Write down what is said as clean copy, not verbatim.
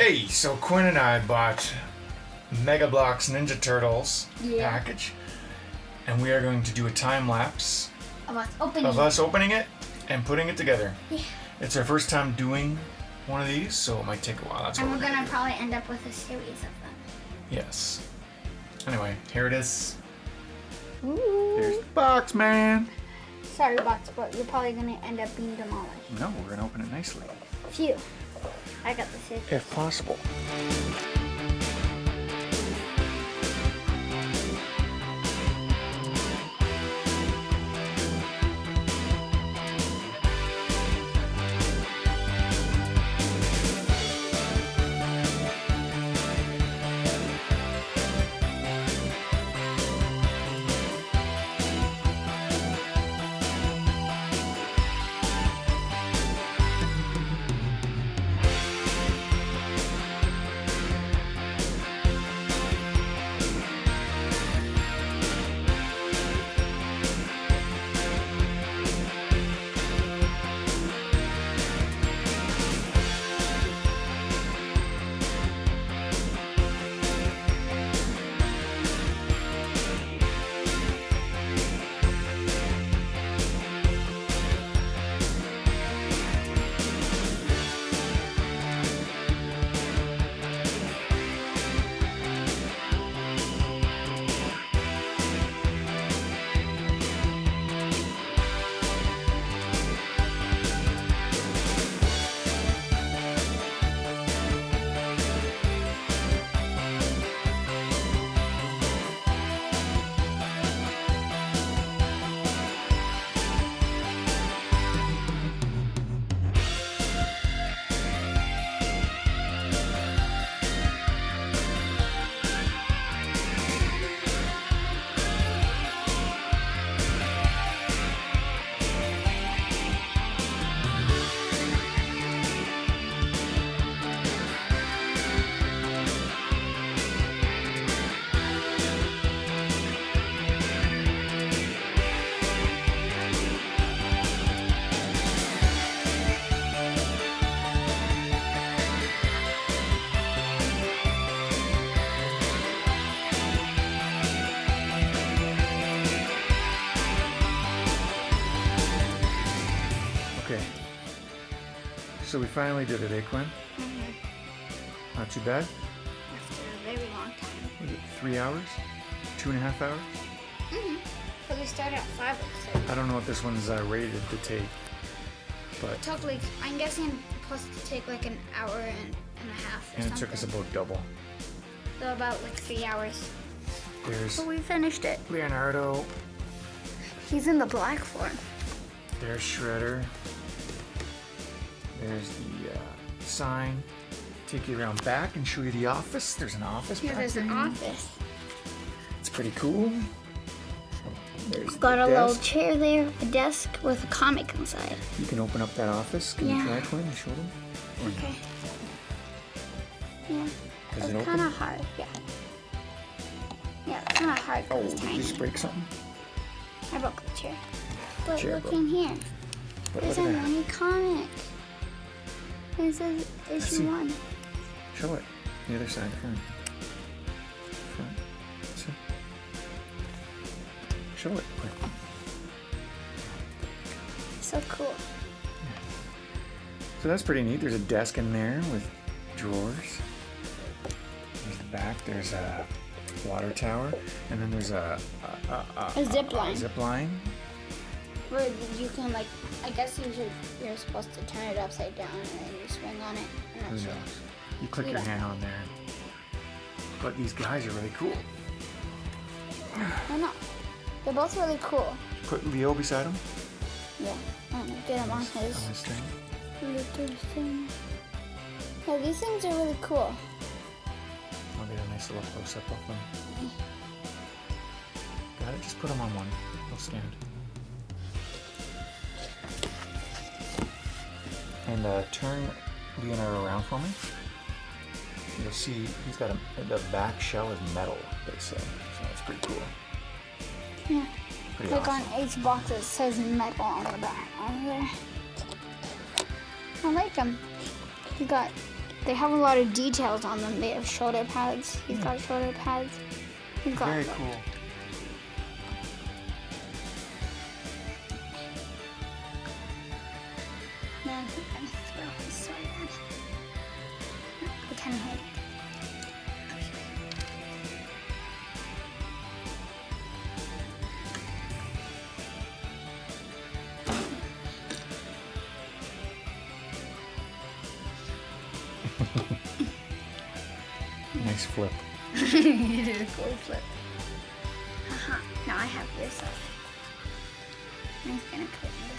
Okay, so Quinn and I bought Megabloks Ninja Turtles package, and we are going to do a time lapse of us opening it and putting it together. Yeah. It's our first time doing one of these, so it might take a while. That's and what we're gonna probably end up with a series of them. Yes. Anyway, here it is. Ooh. There's the box, man. Sorry, box, but you're probably gonna end up being demolished. No, we're gonna open it nicely. Phew. I got the scissors. If possible. Okay. So we finally did it, eh, Quinn? Mm-hmm. Not too bad. After a very long time. Was it 3 hours? 2.5 hours? Mm-hmm. But we started at 5 I don't know what this one's rated to take, but... It took like, I'm guessing it's supposed to take like an hour and a half or and something. it took us about double. So about like 3 hours. There's But we finished it. Leonardo. He's in the black form. There's Shredder. There's the sign. Take you around back and show you the office. There's an office back There's an there. office. It's pretty cool. There's Got the a little desk. chair there, a desk with a comic inside. You can open up that office. Can you try, Quinn, and show them? Or no? Okay. Yeah. Is It's it kind open? of hard. Yeah. Yeah, it's kind of hard. Oh, It's did you tiny. just break something? I broke the chair. But Chair look broke. in here. But There's a look at that. mini comic. It says see. issue 1. Show it. The other side, front. Front. See? Show it. Quick. So cool. So that's pretty neat. There's a desk in there with drawers. There's the back. There's a water tower, and then there's a zip line. Zip line. Where you can like, I guess you're supposed to turn it upside down and then you swing on it. I'm Who not sure. knows? You click We your don't. hand on there. But these guys are really cool. I know. They're both really cool. Put Leo beside him. Yeah. I'm gonna get him on his On his thing. little thing. Yeah, these things are really cool. I'll get a nice little close up of them. Got it? Just put them on one. They'll stand. And turn Leonardo around for me. You'll see he's got the back shell is metal, they say. So that's pretty cool. Yeah. Pretty Like awesome. on each box it says metal on the back on there. I like them. You got They have a lot of details on them. They have shoulder pads. He's got shoulder pads. He's got Very cool. Man, he's gonna throw his sword in. It can hit. Nice flip. You did a cool flip. Haha. Now I have your stuff. He's gonna put it